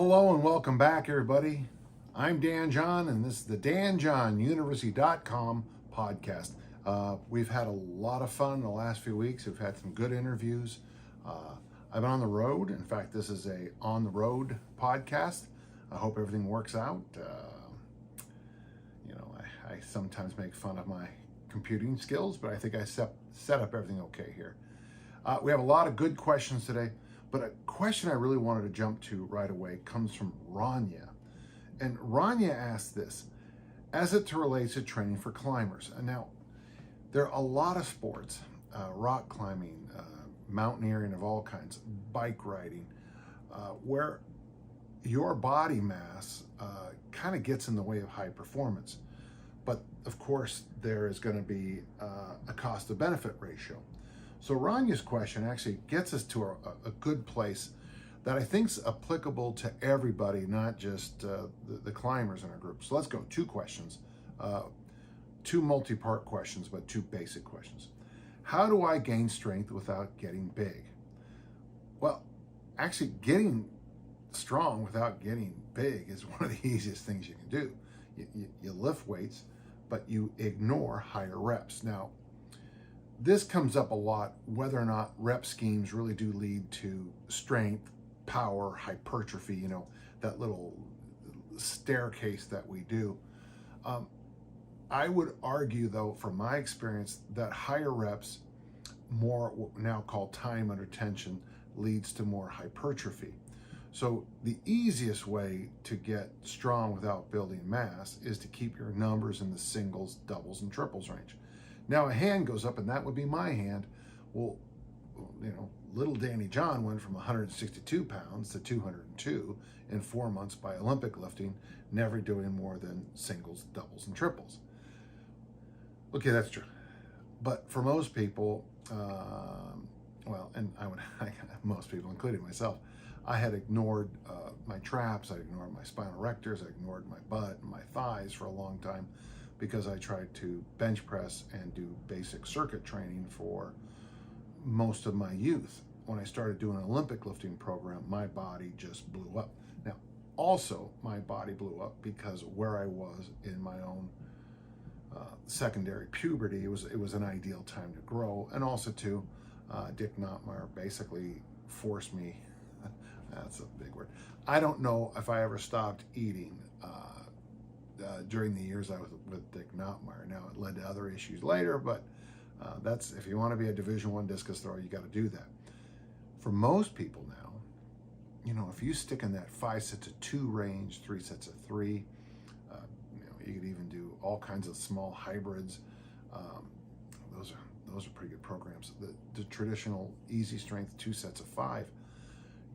Hello and welcome back, everybody. I'm Dan John, and this is the danjohnuniversity.com podcast. We've had a lot of fun in the last few weeks. We've had some good interviews. I've been on the road. In fact, this is a on the road podcast. I hope everything works out. I sometimes make fun of my computing skills, but I think I set up everything okay here. We have a lot of good questions today, but a question I really wanted to jump to right away comes from Rania. And Rania asked this, as it relates to training for climbers. And now, there are a lot of sports, rock climbing, mountaineering of all kinds, bike riding, where your body mass kind of gets in the way of high performance. But of course, there is going to be a cost to benefit ratio. So Rania's question actually gets us to a good place that I think is applicable to everybody, not just the climbers in our group. So let's go, two questions, two multi-part questions, but two basic questions. How do I gain strength without getting big? Well, actually getting strong without getting big is one of the easiest things you can do. You lift weights, but you ignore higher reps. Now, this comes up a lot, whether or not rep schemes really do lead to strength, power, hypertrophy, that little staircase that we do. I would argue, though, from my experience, that higher reps, more what we now call time under tension, leads to more hypertrophy. So the easiest way to get strong without building mass is to keep your numbers in the singles, doubles, and triples range. Now a hand goes up, and that would be my hand. Well, little Danny John went from 162 pounds to 202 in 4 months by Olympic lifting, never doing more than singles, doubles, and triples. Okay, that's true. But for most people, most people, including myself, I had ignored my traps, I ignored my spinal rectors, I ignored my butt and my thighs for a long time because I tried to bench press and do basic circuit training for most of my youth. When I started doing an Olympic lifting program, my body just blew up. Now, also, my body blew up because where I was in my own secondary puberty, it was an ideal time to grow, and also too, Dick Notmeyer basically forced me. That's a big word. I don't know if I ever stopped eating during the years I was with Dick Notmeyer. Now, it led to other issues later, but that's, if you want to be a Division I discus thrower, you got to do that. For most people now, if you stick in that 5 sets of 2 range, 3 sets of 3, you could even do all kinds of small hybrids. Those are pretty good programs. The traditional easy strength 2 sets of 5,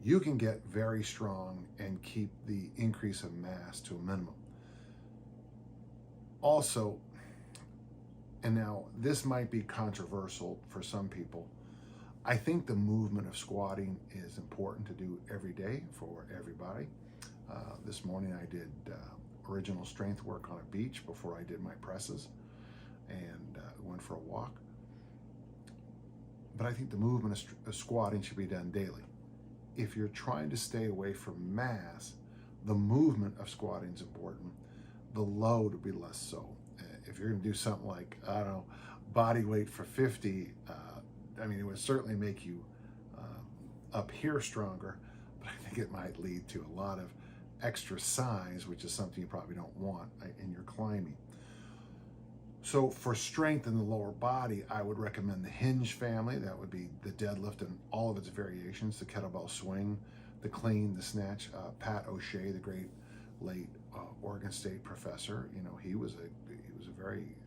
you can get very strong and keep the increase of mass to a minimum. Also, and now this might be controversial for some people, I think the movement of squatting is important to do every day for everybody. This morning I did original strength work on a beach before I did my presses and went for a walk. But I think the movement of squatting should be done daily. If you're trying to stay away from mass, the movement of squatting is important. The load would be less so. If you're going to do something like, I don't know, body weight for 50, it would certainly make you up here stronger, but I think it might lead to a lot of extra size, which is something you probably don't want in your climbing. So for strength in the lower body, I would recommend the hinge family. That would be the deadlift and all of its variations, the kettlebell swing, the clean, the snatch. Pat O'Shea, the great late Oregon State professor, he was a very,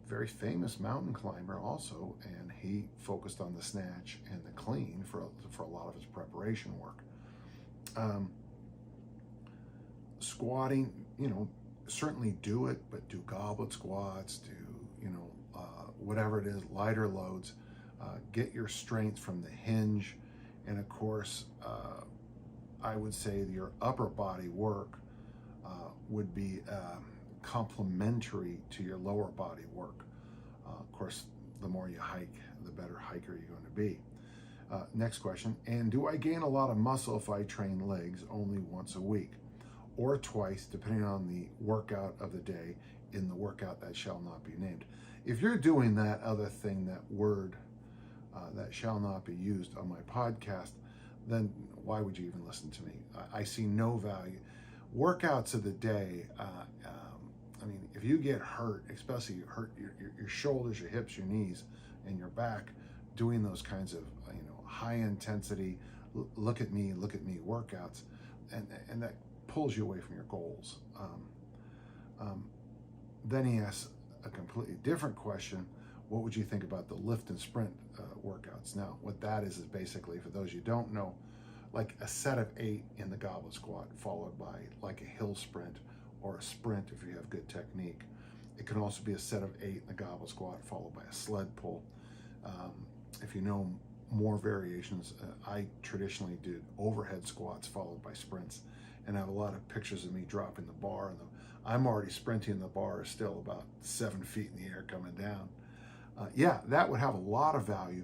very famous mountain climber also, and he focused on the snatch and the clean for a lot of his preparation work. Squatting, certainly do it, but do goblet squats, do whatever it is, lighter loads. Get your strength from the hinge, and of course, I would say your upper body work would be complementary to your lower body work. Of course, the more you hike, the better hiker you're going to be. Next question, and do I gain a lot of muscle if I train legs only once a week or twice, depending on the workout of the day in the workout that shall not be named? If you're doing that other thing, that word that shall not be used on my podcast, then why would you even listen to me? I see no value. Workouts of the day, I mean, if you get hurt, especially you hurt your shoulders, your hips, your knees, and your back, doing those kinds of high intensity, look at me workouts, and that pulls you away from your goals. Then he asks a completely different question. What would you think about the lift and sprint workouts? Now, what that is basically, for those you don't know, like a set of 8 in the goblet squat, followed by like a hill sprint or a sprint if you have good technique. It can also be a set of 8 in the goblet squat, followed by a sled pull. If you know more variations, I traditionally did overhead squats followed by sprints, and I have a lot of pictures of me dropping the bar, and I'm already sprinting, the bar is still about 7 feet in the air coming down. Yeah, that would have a lot of value.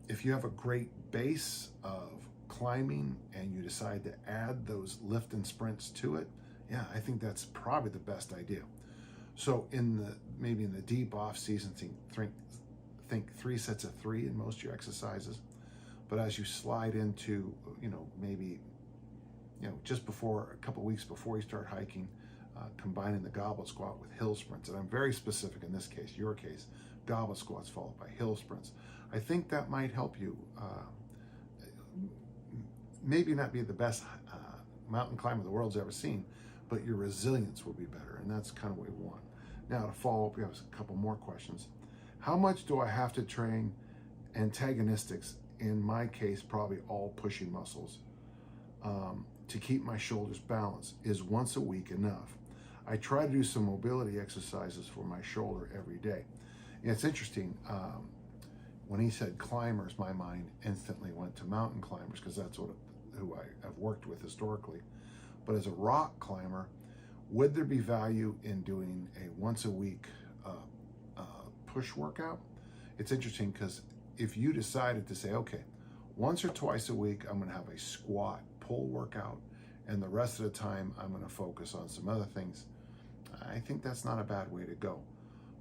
If you have a great base of climbing and you decide to add those lift and sprints to it, yeah, I think that's probably the best idea. So maybe in the deep off season, think 3 sets of 3 in most of your exercises. But as you slide into, maybe, just before, a couple weeks before you start hiking, combining the goblet squat with hill sprints. And I'm very specific in this case, your case, goblet squats followed by hill sprints. I think that might help you. Maybe not be the best mountain climber the world's ever seen, but your resilience will be better. And that's kind of what we want. Now, to follow up, we have a couple more questions. How much do I have to train antagonistics? In my case, probably all pushing muscles, to keep my shoulders balanced. Is once a week enough? I try to do some mobility exercises for my shoulder every day. And it's interesting, when he said climbers, my mind instantly went to mountain climbers, because that's who I have worked with historically. But as a rock climber, would there be value in doing a once a week push workout? It's interesting, because if you decided to say, okay, once or twice a week, I'm gonna have a squat pull workout, and the rest of the time, I'm gonna focus on some other things, I think that's not a bad way to go.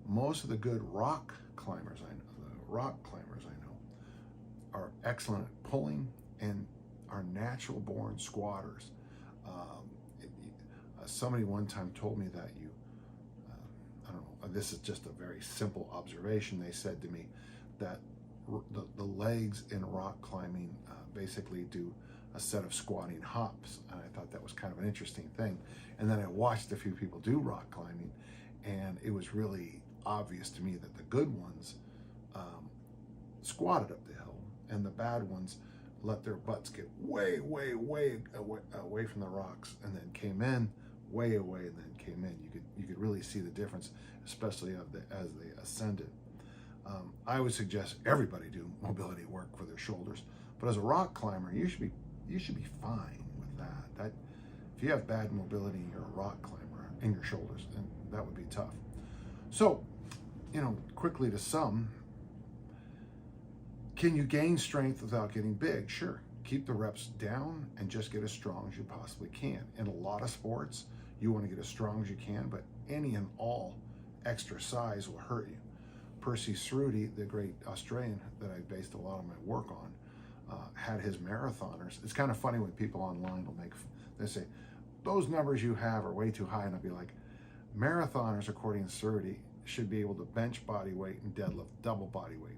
Most of the good rock climbers I know, are excellent at pulling and are natural born squatters. Somebody one time told me that I don't know, this is just a very simple observation. They said to me that the legs in rock climbing basically do a set of squatting hops, and I thought that was kind of an interesting thing. And then I watched a few people do rock climbing, and it was really obvious to me that the good ones squatted up the hill, and the bad ones let their butts get way away from the rocks, and then came in way away, and then came in. You could really see the difference, especially as they ascended. I would suggest everybody do mobility work for their shoulders, but as a rock climber, you should be fine with that. If you have bad mobility and you're a rock climber in your shoulders, then that would be tough. So, quickly to sum, can you gain strength without getting big? Sure. Keep the reps down and just get as strong as you possibly can. In a lot of sports, you want to get as strong as you can, but any and all extra size will hurt you. Percy Cerruti, the great Australian that I based a lot of my work on, had his marathoners. It's kind of funny when people online they say, those numbers you have are way too high, and I'll be like, marathoners, according to Cerruti, should be able to bench body weight and deadlift double body weight.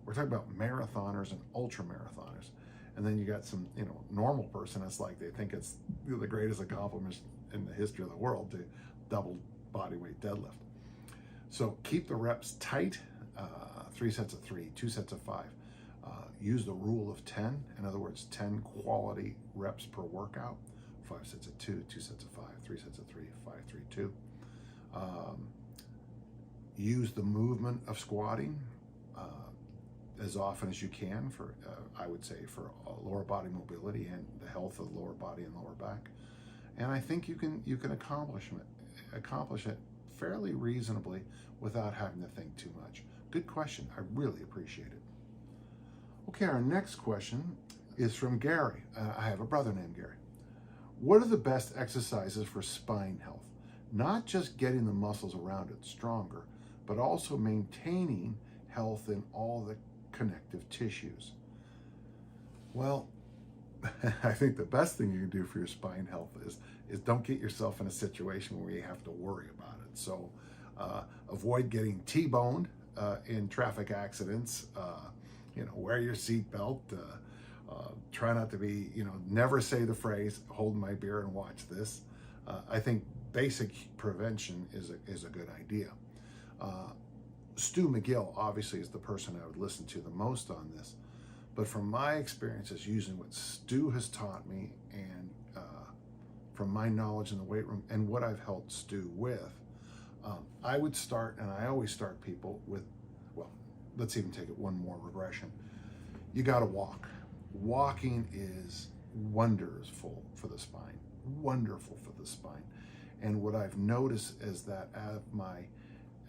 We're talking about marathoners and ultra marathoners. And then you got some, normal person, it's like they think it's the greatest accomplishment in the history of the world to double body weight deadlift. So keep the reps tight, 3 sets of 3, 2 sets of 5. Use the rule of 10. In other words, 10 quality reps per workout. 5 sets of 2, 2 sets of 5, 3 sets of 3, 5, 3, 2. Use the movement of squatting as often as you can for, I would say, for lower body mobility and the health of the lower body and lower back. And I think you can accomplish it fairly reasonably without having to think too much. Good question. I really appreciate it. Okay, our next question is from Gary. I have a brother named Gary. What are the best exercises for spine health? Not just getting the muscles around it stronger, but also maintaining health in all the connective tissues. Well, I think the best thing you can do for your spine health is don't get yourself in a situation where you have to worry about it. So avoid getting T-boned in traffic accidents. Wear your seatbelt. Try not to be, never say the phrase, hold my beer and watch this. I think basic prevention is a good idea. Stu McGill obviously is the person I would listen to the most on this. But from my experiences using what Stu has taught me and from my knowledge in the weight room and what I've helped Stu with, I would start, and I always start people with, well, let's even take it one more regression. You got to walk. Walking is wonderful for the spine, wonderful for the spine. And what I've noticed is that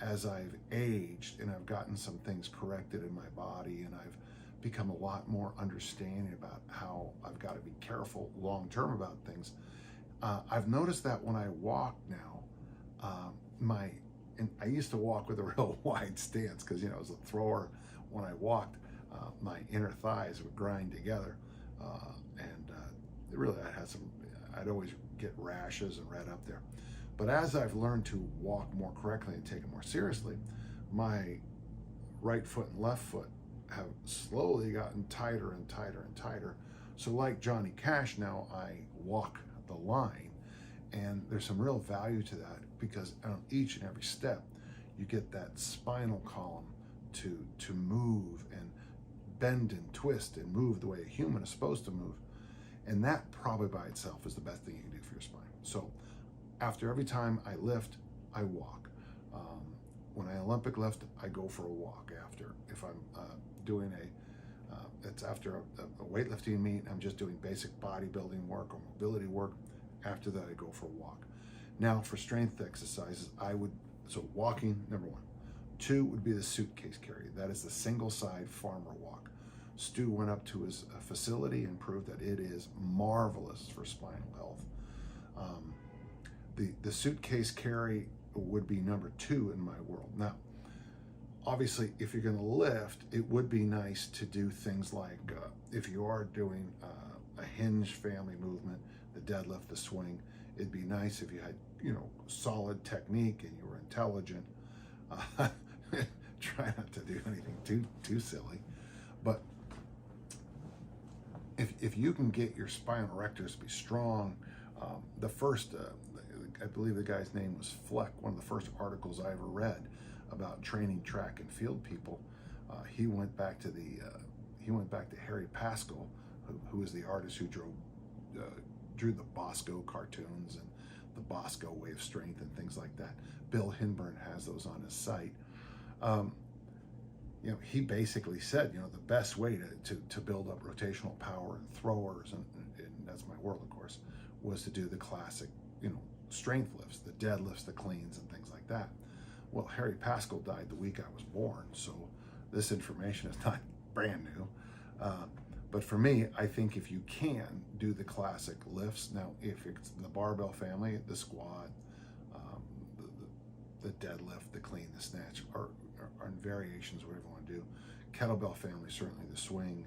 as I've aged and I've gotten some things corrected in my body and I've become a lot more understanding about how I've got to be careful long-term about things, I've noticed that when I walk now, and I used to walk with a real wide stance because, as a thrower, when I walked, my inner thighs would grind together, and really I'd always get rashes and red up there. But as I've learned to walk more correctly and take it more seriously, my right foot and left foot have slowly gotten tighter and tighter and tighter. So like Johnny Cash, now I walk the line, and there's some real value to that because on each and every step, you get that spinal column to move and bend and twist and move the way a human is supposed to move. And that probably by itself is the best thing you can do for your spine. So after every time I lift, I walk. When I Olympic lift, I go for a walk after. If I'm doing it's after a weightlifting meet, I'm just doing basic bodybuilding work or mobility work. After that, I go for a walk. Now for strength exercises, so walking, number one. 2 would be the suitcase carry. That is the single side farmer walk. Stu went up to his facility and proved that it is marvelous for spinal health. The suitcase carry would be number 2 in my world. Now, obviously, if you're going to lift, it would be nice to do things like if you are doing a hinge family movement, the deadlift, the swing, it'd be nice if you had, solid technique and you were intelligent. Try not to do anything too silly, but if you can get your spinal erectors to be strong, the first, I believe the guy's name was Fleck, one of the first articles I ever read about training track and field people. He went back to Harry Pascal, who was the artist who drew the Bosco cartoons and the Bosco Way of Strength and things like that. Bill Hinburn has those on his site. He basically said, the best way to build up rotational power in throwers, and that's my world, of course, was to do the classic, strength lifts, the deadlifts, the cleans, and things like that. Well, Harry Pascal died the week I was born, so this information is not brand new. But for me, I think if you can do the classic lifts, now if it's the barbell family, the squat, the deadlift, the clean, the snatch, or in variations, whatever you want to do. Kettlebell family, certainly the swing,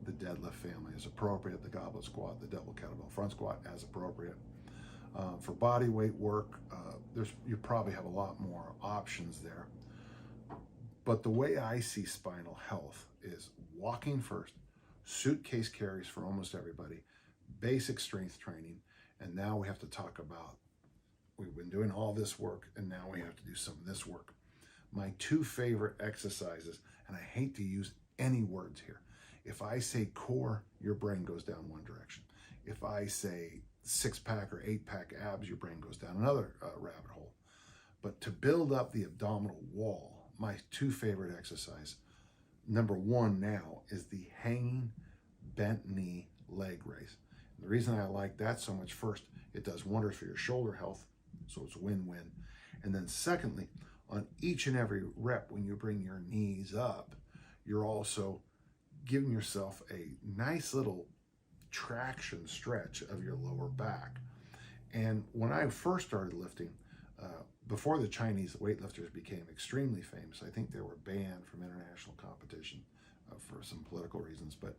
the deadlift family is appropriate, the goblet squat, the double kettlebell front squat as appropriate. For body weight work, you probably have a lot more options there. But the way I see spinal health is walking first, suitcase carries for almost everybody, basic strength training, and now we have to talk about, we've been doing all this work, and now we have to do some of this work. My 2 favorite exercises, and I hate to use any words here. If I say core, your brain goes down one direction. If I say 6-pack or 8-pack abs, your brain goes down another rabbit hole. But to build up the abdominal wall, my 2 favorite exercise, number 1 now is the hanging bent knee leg raise. And the reason I like that so much, first, it does wonders for your shoulder health, so it's win-win. And then secondly, on each and every rep, when you bring your knees up, you're also giving yourself a nice little traction stretch of your lower back. And when I first started lifting, before the Chinese weightlifters became extremely famous, I think they were banned from international competition for some political reasons, but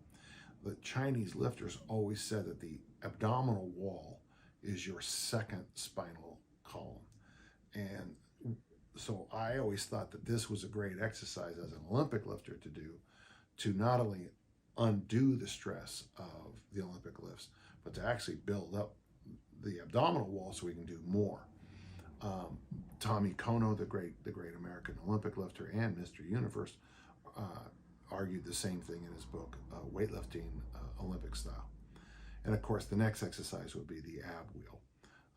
the Chinese lifters always said that the abdominal wall is your second spinal column. And so I always thought that this was a great exercise as an Olympic lifter to do, to not only undo the stress of the Olympic lifts, but to actually build up the abdominal wall so we can do more. Tommy Kono, the great American Olympic lifter and Mr. Universe, argued the same thing in his book, Weightlifting Olympic Style. And of course, the next exercise would be the ab wheel.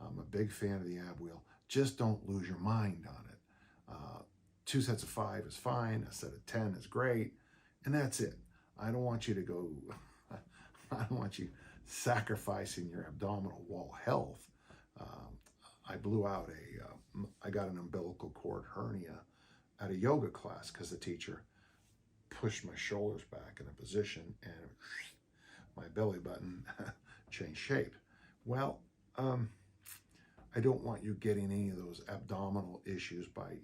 I'm a big fan of the ab wheel. Just don't lose your mind on it. 2 sets of 5 is fine. A set of 10 is great. And that's it. I don't want you to go, I don't want you sacrificing your abdominal wall health. I blew out I got an umbilical cord hernia at a yoga class because the teacher pushed my shoulders back in a position and my belly button changed shape. Well, I don't want you getting any of those abdominal issues by,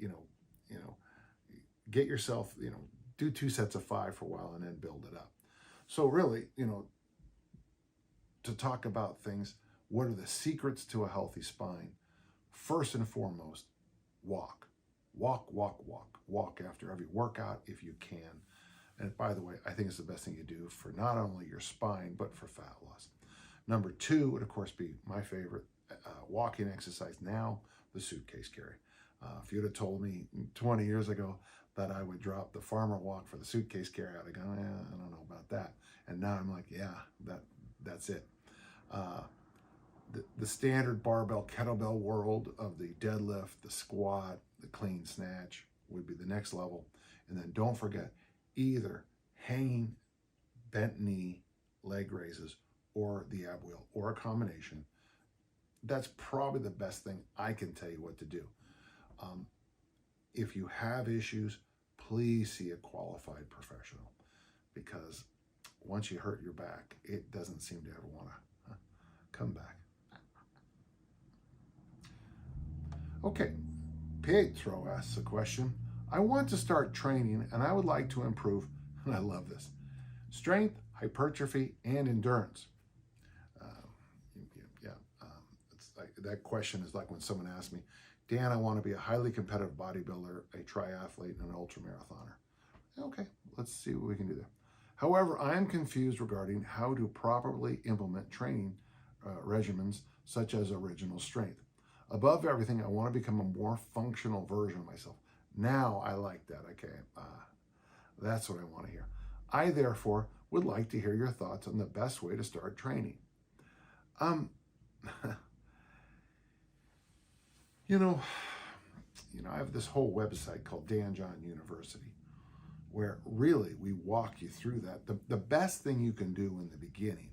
get yourself, do 2 sets of 5 for a while and then build it up. So really, to talk about things, what are the secrets to a healthy spine? First and foremost, walk. Walk after every workout if you can. And by the way, I think it's the best thing you do for not only your spine, but for fat loss. Number 2 would, of course, be my favorite walking exercise now, the suitcase carry. If you'd have told me 20 years ago that I would drop the farmer walk for the suitcase carry, I'd have gone, I don't know about that. And now I'm like, yeah, that's it. The standard barbell kettlebell world of the deadlift, the squat, the clean snatch would be the next level. And then don't forget either hanging, bent knee, leg raises, or the ab wheel, or a combination. That's probably the best thing I can tell you what to do. If you have issues, please see a qualified professional, because once you hurt your back, it doesn't seem to ever want to come back. Okay, Pietro asks a question. I want to start training and I would like to improve, and I love this, strength, hypertrophy, and endurance. It's like, that question is like when someone asks me, Dan, I want to be a highly competitive bodybuilder, a triathlete, and an ultramarathoner. Okay, let's see what we can do there. However, I am confused regarding how to properly implement training regimens such as original strength. Above everything, I want to become a more functional version of myself. Now I like that. Okay, that's what I want to hear. I therefore would like to hear your thoughts on the best way to start training. I have this whole website called Dan John University, where really we walk you through that. The best thing you can do in the beginning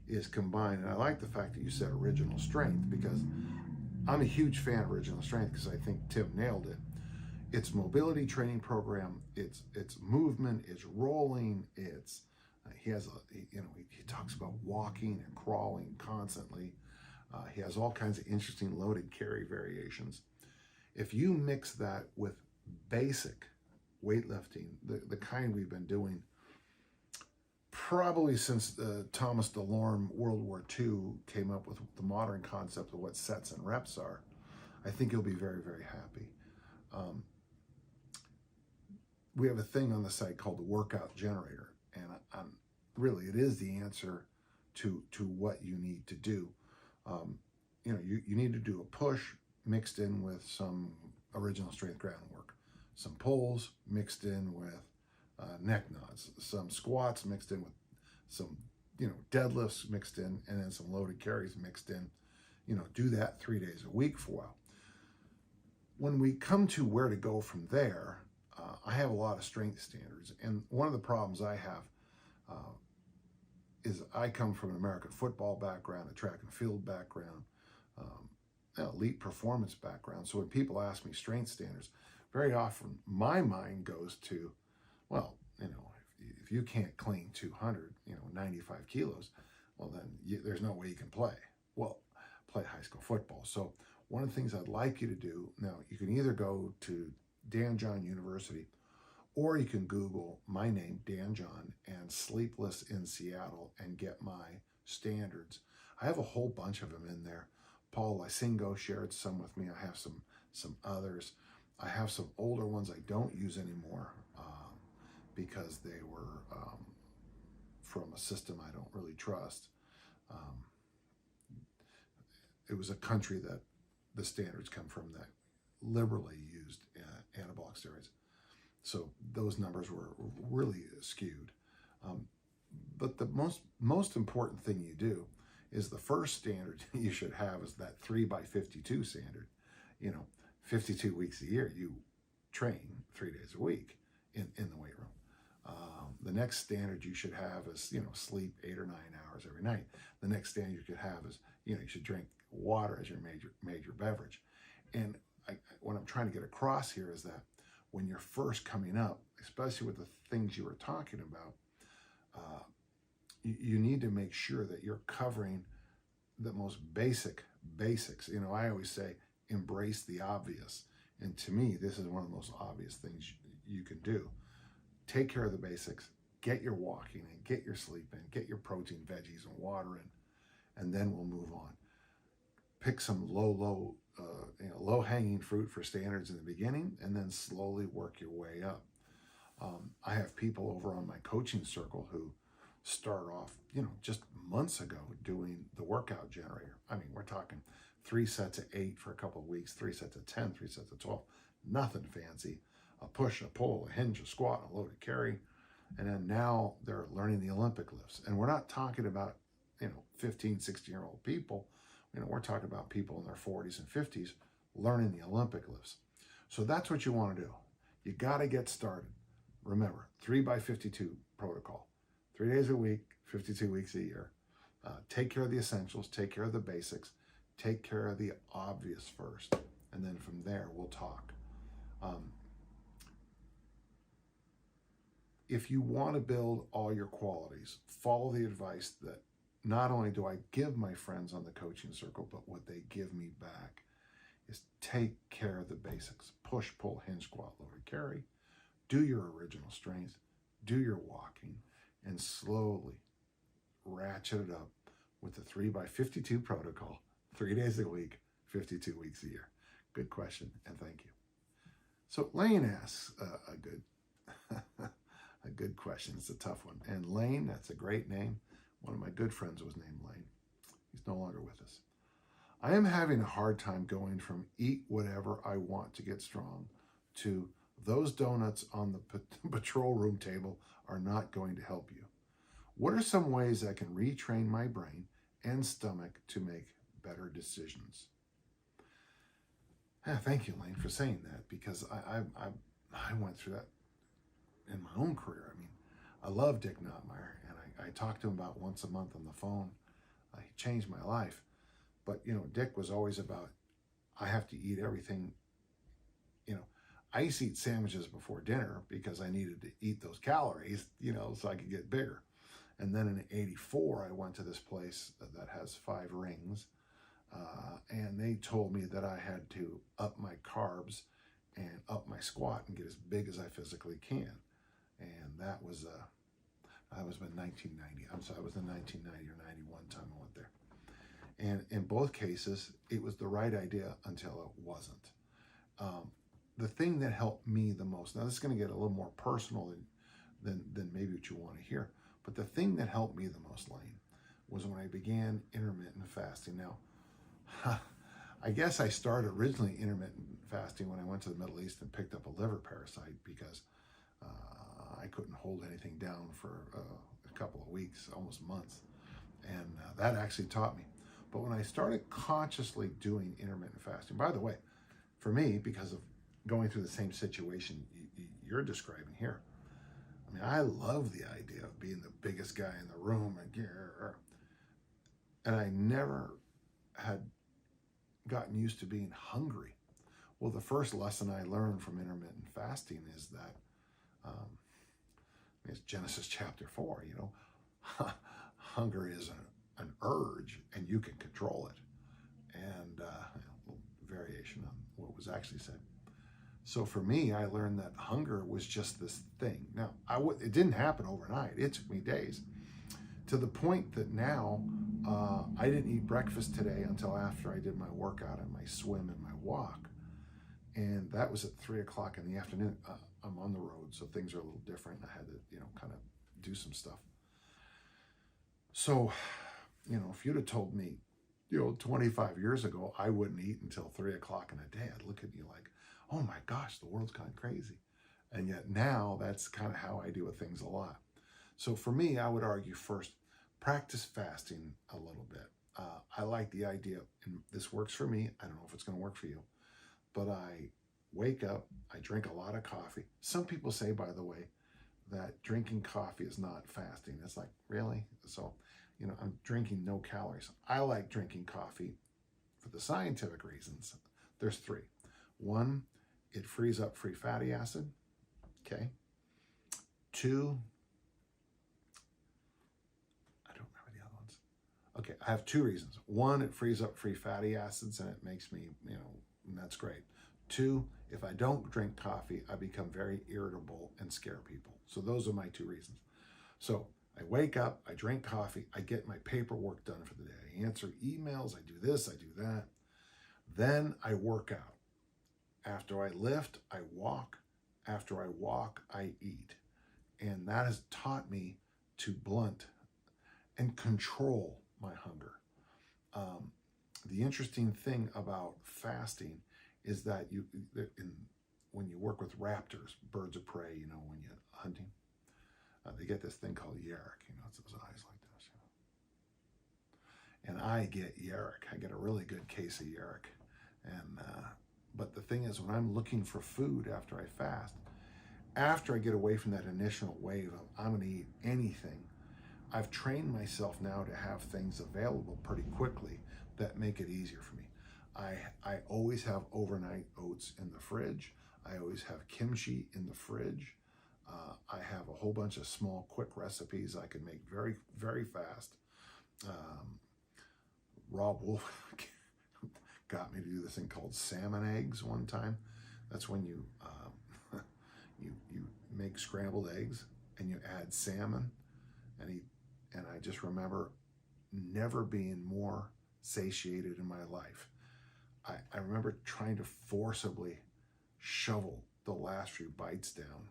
is combine, and I like the fact that you said original strength, because I'm a huge fan of original strength because I think Tim nailed it. It's mobility training program, it's movement, it's rolling, it's he talks about walking and crawling constantly. He has all kinds of interesting loaded carry variations. If you mix that with basic weightlifting, the kind we've been doing probably since Thomas DeLorme, World War II, came up with the modern concept of what sets and reps are, I think you'll be very, very happy. We have a thing on the site called the Workout Generator, and really it is the answer to what you need to do. You need to do a push mixed in with some original strength groundwork, some pulls mixed in with neck nods, some squats mixed in with some deadlifts mixed in, and then some loaded carries mixed in. Do that 3 days a week for a while. When we come to where to go from there, I have a lot of strength standards, and one of the problems I have is I come from an American football background, a track and field background, elite performance background. So when people ask me strength standards, very often my mind goes to, well, if you can't clean 200, 95 kilos, well, then there's no way you can play. Well, play high school football. So one of the things I'd like you to do, now you can either go to Dan John University, or you can Google my name, Dan John, and Sleepless in Seattle and get my standards. I have a whole bunch of them in there. Paul Lysingo shared some with me. I have some others. I have some older ones I don't use anymore because they were from a system I don't really trust. It was a country that the standards come from that liberally used anabolic steroids. So those numbers were really skewed. But the most important thing you do is the first standard you should have is that 3x52 standard. 52 weeks a year, you train 3 days a week in the weight room. The next standard you should have is, sleep 8 or 9 hours every night. The next standard you could have is, you should drink water as your major beverage. And what I'm trying to get across here is that when you're first coming up, especially with the things you were talking about, you need to make sure that you're covering the most basics. I always say, embrace the obvious. And to me, this is one of the most obvious things you can do. Take care of the basics, get your walking in, get your sleep in, get your protein, veggies, and water in, and then we'll move on. Pick some low-hanging fruit for standards in the beginning, and then slowly work your way up. I have people over on my coaching circle who start off, just months ago doing the workout generator. I mean, we're talking 3 sets of 8 for a couple of weeks, 3 sets of 10, 3 sets of 12, nothing fancy. A push, a pull, a hinge, a squat, a loaded carry. And then now they're learning the Olympic lifts. And we're not talking about, 15, 16-year-old people. We're talking about people in their 40s and 50s learning the Olympic lifts. So that's what you want to do. You got to get started. Remember, 3x52 protocol. 3 days a week, 52 weeks a year. Take care of the essentials, take care of the basics, take care of the obvious first. And then from there, we'll talk. If you want to build all your qualities, follow the advice that not only do I give my friends on the coaching circle, but what they give me back is take care of the basics. Push, pull, hinge, squat, loaded carry. Do your original strength. Do your walking. And slowly ratchet it up with the 3x52 protocol. 3 days a week, 52 weeks a year. Good question, and thank you. So Lane asks a good question. It's a tough one. And Lane, that's a great name. One of my good friends was named Lane. He's no longer with us. I am having a hard time going from eat whatever I want to get strong to those donuts on the patrol room table are not going to help you. What are some ways I can retrain my brain and stomach to make better decisions? Thank you, Lane, for saying that, because I went through that in my own career. I mean, I love Dick Notmeyer, and I talk to him about once a month on the phone. He changed my life. But, Dick was always about, I have to eat everything. I used to eat sandwiches before dinner because I needed to eat those calories, so I could get bigger. And then in '84, I went to this place that has 5 rings, and they told me that I had to up my carbs and up my squat and get as big as I physically can. And that was in 1990. I'm sorry, it was in 1990 or 91 time I went there. And in both cases, it was the right idea until it wasn't. The thing that helped me the most, now this is going to get a little more personal than maybe what you want to hear, but the thing that helped me the most, Lane, was when I began intermittent fasting. Now, I guess I started originally intermittent fasting when I went to the Middle East and picked up a liver parasite because I couldn't hold anything down for a couple of weeks, almost months. And that actually taught me. But when I started consciously doing intermittent fasting, by the way, for me, because of going through the same situation you're describing here, I mean, I love the idea of being the biggest guy in the room, and I never had gotten used to being hungry. Well, the first lesson I learned from intermittent fasting is that It's Genesis chapter 4, you know. Hunger is an urge, and you can control it. And a little variation on what was actually said. So for me, I learned that hunger was just this thing. Now, it didn't happen overnight. It took me days, to the point that now I didn't eat breakfast today until after I did my workout and my swim and my walk. And that was at 3 o'clock in the afternoon. I'm on the road, so things are a little different. I had to, you know, kind of do some stuff. So, you know, if you'd have told me, you know, 25 years ago, I wouldn't eat until 3 o'clock in a day, I'd look at you like, oh my gosh, the world's kind of crazy. And yet now that's kind of how I deal with things a lot. So for me, I would argue first, practice fasting a little bit. I like the idea, and this works for me. I don't know if it's going to work for you, but I wake up, I drink a lot of coffee. Some people say, by the way, that drinking coffee is not fasting. It's like, really? So, you know, I'm drinking no calories. I like drinking coffee for the scientific reasons. There's 3. 1, it frees up free fatty acid. Okay. 2, I don't remember the other ones. Okay, I have 2 reasons. 1, it frees up free fatty acids and it makes me, you know, and that's great. 2, if I don't drink coffee, I become very irritable and scare people. So those are my 2 reasons. So I wake up, I drink coffee, I get my paperwork done for the day. I answer emails, I do this, I do that. Then I work out. After I lift, I walk. After I walk, I eat. And that has taught me to blunt and control my hunger. The interesting thing about fasting is that when you work with raptors, birds of prey, you know, when you're hunting, they get this thing called yerrick, you know, it's those eyes like this, you know. And I get yerrick. I get a really good case of yerrick. And but the thing is, when I'm looking for food after I fast, after I get away from that initial wave of I'm going to eat anything, I've trained myself now to have things available pretty quickly that make it easier for me. I always have overnight oats in the fridge. I always have kimchi in the fridge. I have a whole bunch of small, quick recipes I can make very, very fast. Rob Wolf got me to do this thing called salmon eggs one time. That's when you you make scrambled eggs and you add salmon, and I just remember never being more satiated in my life. I remember trying to forcibly shovel the last few bites down.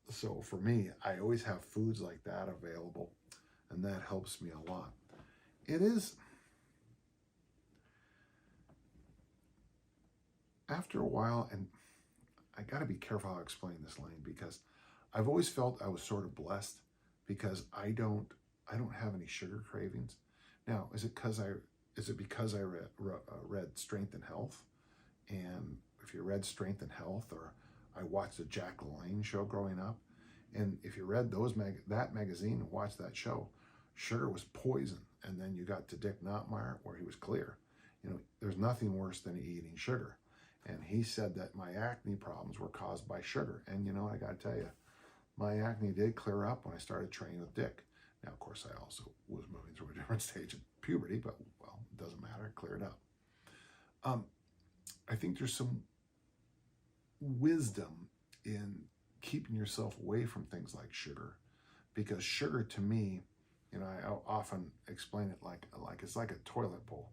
So for me, I always have foods like that available, and that helps me a lot. It is, after a while, and I got to be careful how I explain this, Lane, because I've always felt I was sort of blessed because I don't have any sugar cravings. Now, is it because I read Strength and Health? And if you read Strength and Health, or I watched the Jack LaLanne show growing up, and if you read that magazine and watched that show, sugar was poison. And then you got to Dick Nottmeyer, where he was clear. You know, there's nothing worse than eating sugar. And he said that my acne problems were caused by sugar. And you know, I got to tell you, my acne did clear up when I started training with Dick. Now, of course, I also was moving through a different stage of puberty, but, well, it doesn't matter. It cleared up. I think there's some wisdom in keeping yourself away from things like sugar, because sugar, to me, you know, I often explain it like it's like a toilet bowl.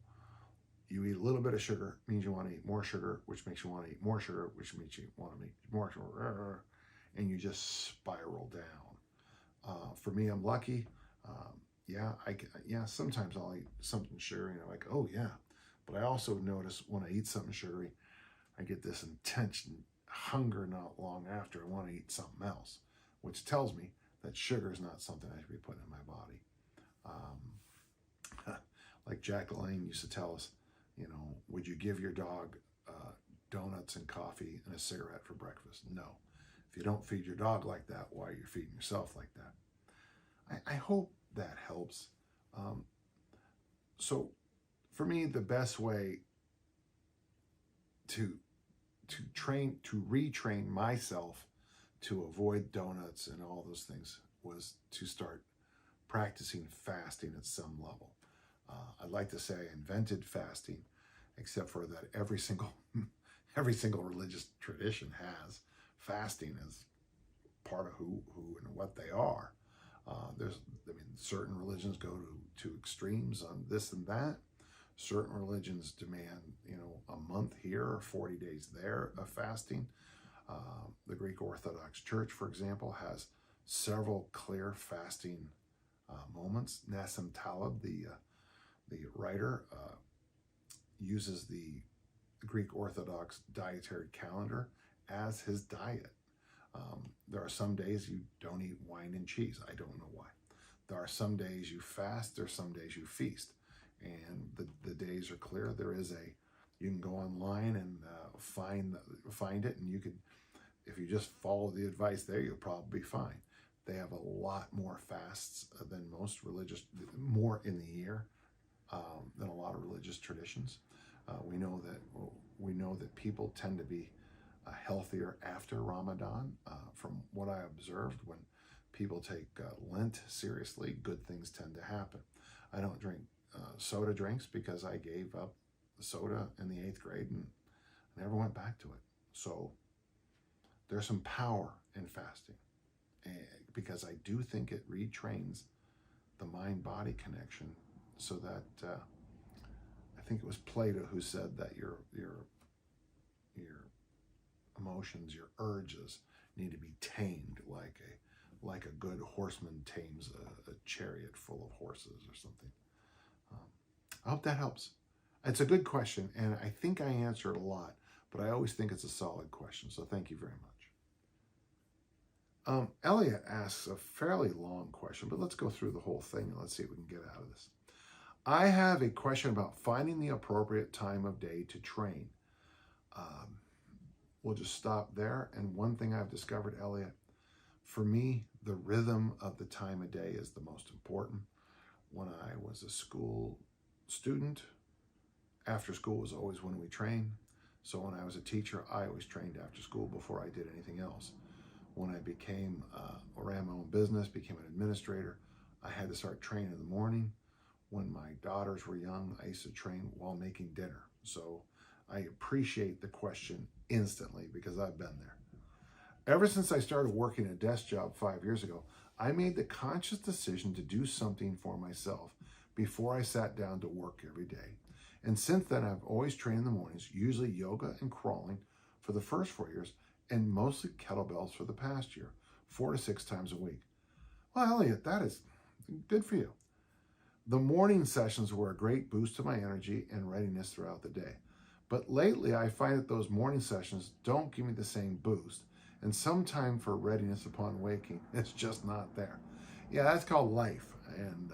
You eat a little bit of sugar, means you want to eat more sugar, which makes you want to eat more sugar, which makes you want to eat more sugar, and you just spiral down. For me, I'm lucky. Sometimes I'll eat something sugary, and I'm like, oh yeah. But I also notice when I eat something sugary, I get this intense hunger not long after. I want to eat something else, which tells me that sugar is not something I should be putting in my body. Like Jack LaLanne used to tell us, you know, would you give your dog donuts and coffee and a cigarette for breakfast? No. If you don't feed your dog like that, why are you feeding yourself like that? I hope that helps. So for me, the best way to retrain myself to avoid donuts and all those things was to start practicing fasting at some level. I'd like to say I invented fasting, except for that every single religious tradition has fasting as part of who and what they are. Certain religions go to extremes on this and that. Certain religions demand, a month here or 40 days there of fasting. The Greek Orthodox Church, for example, has several clear fasting moments. Nassim Taleb, the writer, uses the Greek Orthodox dietary calendar as his diet. There are some days you don't eat wine and cheese. I don't know why. There are some days you fast. There are some days you feast. And the days are clear. You can go online and find it, and you could, if you just follow the advice there, you'll probably be fine. They have a lot more fasts than most more in the year than a lot of religious traditions. We know that people tend to be healthier after Ramadan. From what I observed, when people take Lent seriously, good things tend to happen. I don't drink soda drinks because I gave up soda in the 8th grade and never went back to it. So there's some power in fasting, because I do think it retrains the mind-body connection, so that I think it was Plato who said that your emotions, your urges, need to be tamed like a good horseman tames a chariot full of horses or something. I hope that helps. It's a good question, and I think I answer it a lot, but I always think it's a solid question, so thank you very much. Elliot asks a fairly long question, but let's go through the whole thing and let's see what we can get out of this. I have a question about finding the appropriate time of day to train. We'll just stop there. And one thing I've discovered, Elliot, for me, the rhythm of the time of day is the most important. When I was a school student, after school was always when we trained. So when I was a teacher, I always trained after school before I did anything else. When I ran my own business, became an administrator, I had to start training in the morning. When my daughters were young, I used to train while making dinner. So I appreciate the question instantly because I've been there. Ever since I started working a desk job 5 years ago, I made the conscious decision to do something for myself before I sat down to work every day. And since then, I've always trained in the mornings, usually yoga and crawling for the first 4 years, and mostly kettlebells for the past year, 4 to 6 times a week. Well, Elliot, that is good for you. The morning sessions were a great boost to my energy and readiness throughout the day. But lately, I find that those morning sessions don't give me the same boost, and some time for readiness upon waking, it's just not there. Yeah, that's called life, and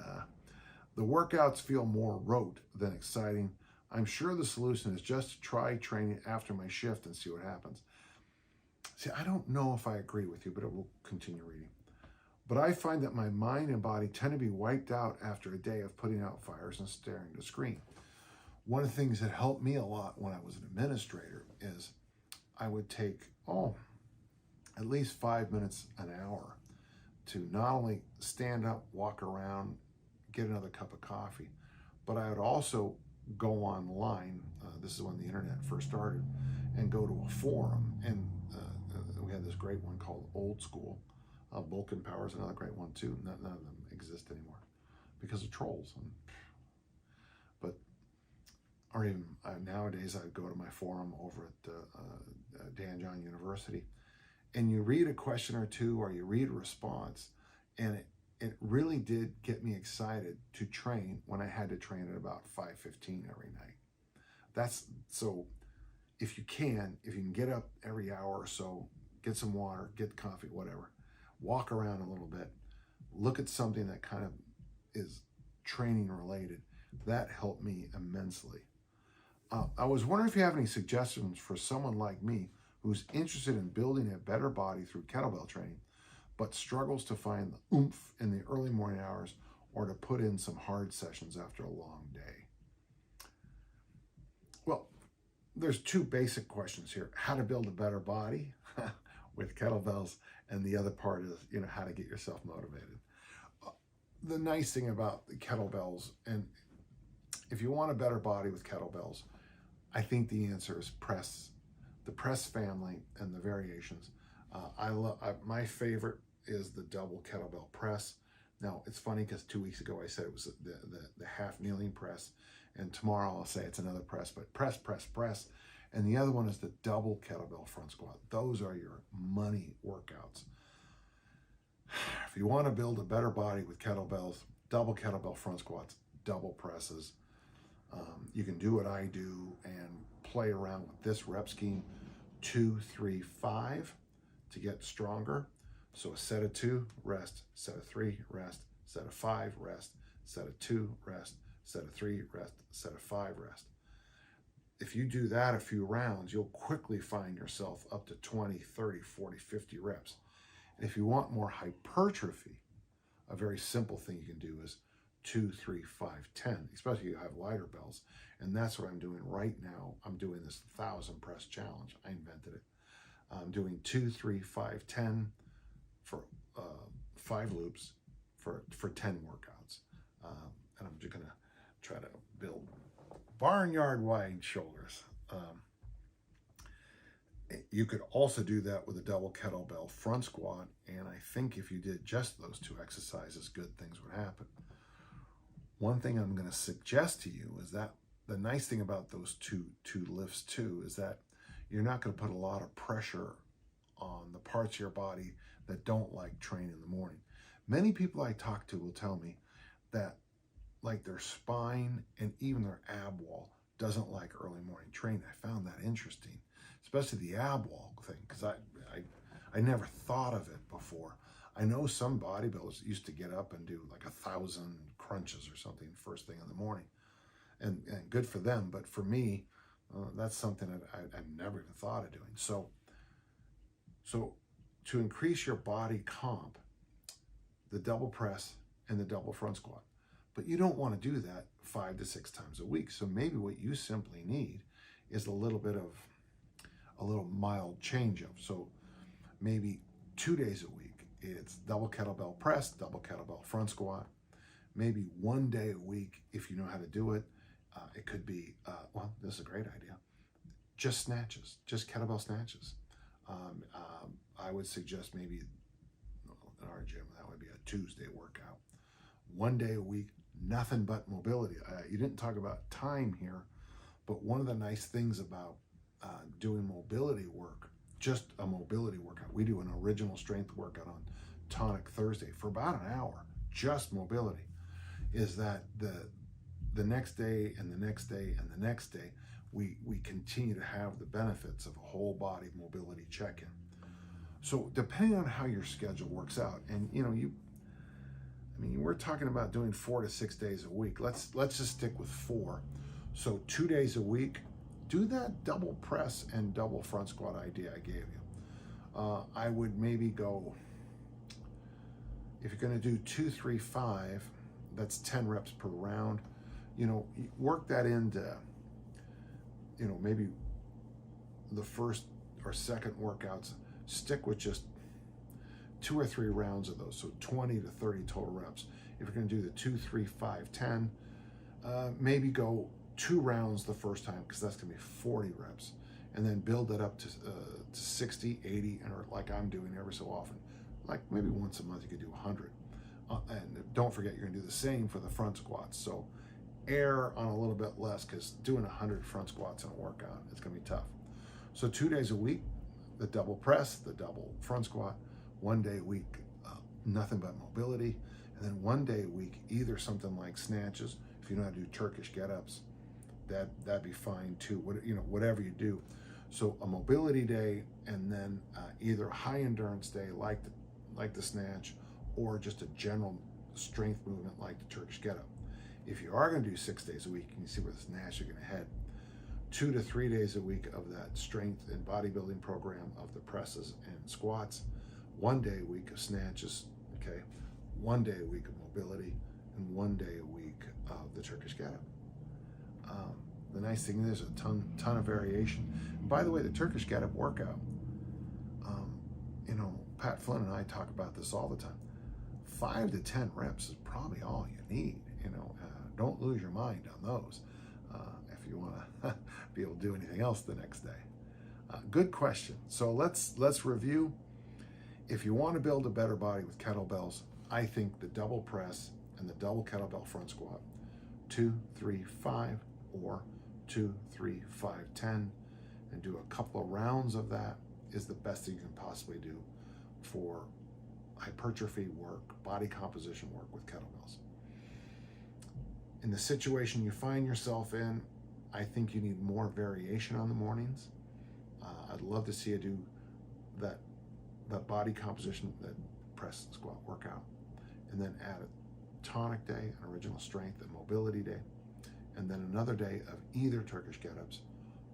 the workouts feel more rote than exciting. I'm sure the solution is just to try training after my shift and see what happens. See, I don't know if I agree with you, but it will continue reading. But I find that my mind and body tend to be wiped out after a day of putting out fires and staring at a screen. One of the things that helped me a lot when I was an administrator is I would take, at least 5 minutes an hour to not only stand up, walk around, get another cup of coffee, but I would also go online. This is when the internet first started, and go to a forum. And we had this great one called Old School. Vulcan Power is another great one too. None of them exist anymore because of trolls. Or even nowadays, I go to my forum over at Dan John University, and you read a question or two, or you read a response, and it really did get me excited to train when I had to train at about 5:15 every night. So if you can get up every hour or so, get some water, get coffee, whatever, walk around a little bit, look at something that kind of is training related, that helped me immensely. I was wondering if you have any suggestions for someone like me who's interested in building a better body through kettlebell training, but struggles to find the oomph in the early morning hours or to put in some hard sessions after a long day. Well, there's two basic questions here. How to build a better body with kettlebells, and the other part is, you know, how to get yourself motivated. The nice thing about the kettlebells, and if you want a better body with kettlebells, I think the answer is press, the press family and the variations. My favorite is the double kettlebell press. Now, it's funny because 2 weeks ago I said it was the half kneeling press, and tomorrow I'll say it's another press, but press, press, press. And the other one is the double kettlebell front squat. Those are your money workouts. If you want to build a better body with kettlebells, double kettlebell front squats, double presses. You can do what I do and play around with this rep scheme, 2, 3, 5 to get stronger. So a set of 2, rest, set of 3, rest, set of 5, rest, set of 2, rest, set of 3, rest, set of 5, rest. If you do that a few rounds, you'll quickly find yourself up to 20, 30, 40, 50 reps. And if you want more hypertrophy, a very simple thing you can do is 2, 3, 5, 10, especially if you have lighter bells. And that's what I'm doing right now. I'm doing this 1,000 press challenge. I invented it. I'm doing 2, 3, 5, 10 for 5 loops for 10 workouts. And I'm just gonna try to build barnyard wide shoulders. You could also do that with a double kettlebell front squat, and I think if you did just those 2 exercises, good things would happen. One thing I'm going to suggest to you is that the nice thing about those two lifts too is that you're not going to put a lot of pressure on the parts of your body that don't like training in the morning. Many people I talk to will tell me that like their spine and even their ab wall doesn't like early morning training. I found that interesting, especially the ab wall thing, because I never thought of it before. I know some bodybuilders used to get up and do like 1,000 crunches or something first thing in the morning, and good for them. But for me, that's something I've never even thought of doing. So to increase your body comp, the double press and the double front squat. But you don't want to do that 5 to 6 times a week. So maybe what you simply need is a little mild change up. So maybe 2 days a week, it's double kettlebell press, double kettlebell front squat. Maybe 1 day a week, if you know how to do it, it could be, well, this is a great idea. Just snatches, just kettlebell snatches. I would suggest maybe in our gym, that would be a Tuesday workout. 1 day a week, nothing but mobility. You didn't talk about time here, but one of the nice things about doing mobility work, just a mobility workout, we do an original strength workout on Tonic Thursday for about an hour, just mobility, is that the next day and the next day and the next day, we continue to have the benefits of a whole body mobility check-in. So depending on how your schedule works out, and you know, we're talking about doing 4 to 6 days a week. Let's just stick with 4. So 2 days a week, do that double press and double front squat idea I gave you. I would maybe go, if you're going to do 2, 3, 5, that's 10 reps per round. You know, work that into, you know, maybe the first or second workouts, stick with just 2 or 3 rounds of those, so 20 to 30 total reps. If you're going to do the 2, 3, 5, 10, maybe go 2 rounds the first time, because that's going to be 40 reps, and then build that up to 60, 80, and like I'm doing every so often. Like maybe once a month you could do 100. And don't forget, you're going to do the same for the front squats. So err on a little bit less, because doing 100 front squats in a workout, it's going to be tough. So 2 days a week, the double press, the double front squat. 1 day a week, nothing but mobility. And then 1 day a week, either something like snatches, if you know how to do Turkish get-ups, that'd be fine too, whatever you do. So a mobility day, and then either a high endurance day like the snatch, or just a general strength movement like the Turkish get-up. If you are going to do 6 days a week, you can see where the snatch are going to head. 2 to 3 days a week of that strength and bodybuilding program of the presses and squats. 1 day a week of snatches, okay? 1 day a week of mobility, and 1 day a week of the Turkish get-up. The nice thing is a ton of variation. And by the way, the Turkish get-up workout, Pat Flynn and I talk about this all the time. 5 to 10 reps is probably all you need. Don't lose your mind on those if you want to be able to do anything else the next day. Good question. So let's review. If you want to build a better body with kettlebells, I think the double press and the double kettlebell front squat, 2, 3, 5, or 2, 3, 5, 10, and do a couple of rounds of that is the best thing you can possibly do for hypertrophy work, body composition work with kettlebells. In the situation you find yourself in, I think you need more variation on the mornings. I'd love to see you do that body composition, that press and squat workout, and then add a tonic day, an original strength and mobility day, and then another day of either Turkish get-ups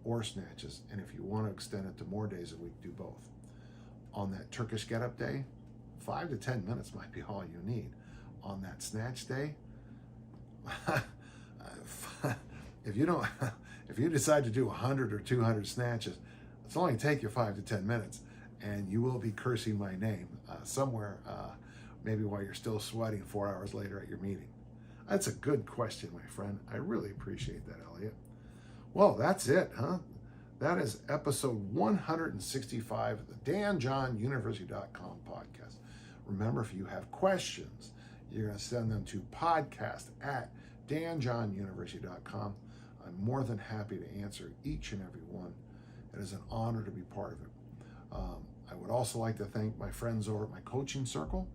or snatches. And if you want to extend it to more days a week, do both. On that Turkish get-up day, 5 to 10 minutes might be all you need. On that snatch day, if you decide to do 100 or 200 snatches, it's only take you 5 to 10 minutes, and you will be cursing my name somewhere, maybe while you're still sweating 4 hours later at your meeting. That's a good question, my friend. I really appreciate that, Elliot. Well, that's it, huh? That is episode 165 of the DanJohnUniversity.com podcast. Remember, if you have questions, you're going to send them to podcast@DanJohnUniversity.com. I'm more than happy to answer each and every one. It is an honor to be part of it. I would also like to thank my friends over at my coaching circle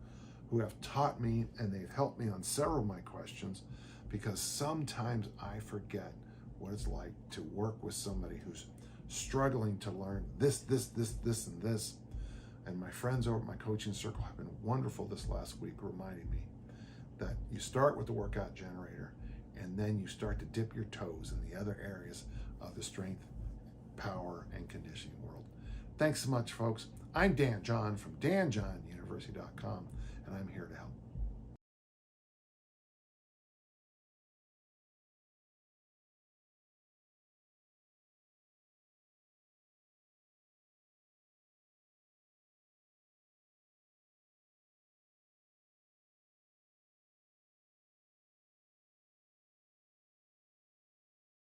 who have taught me, and they've helped me on several of my questions, because sometimes I forget what it's like to work with somebody who's struggling to learn this, and this. And my friends over at my coaching circle have been wonderful this last week, reminding me that you start with the workout generator, and then you start to dip your toes in the other areas of the strength, power, and conditioning world. Thanks so much, folks. I'm Dan John from DanJohnUniversity.com, and I'm here to help.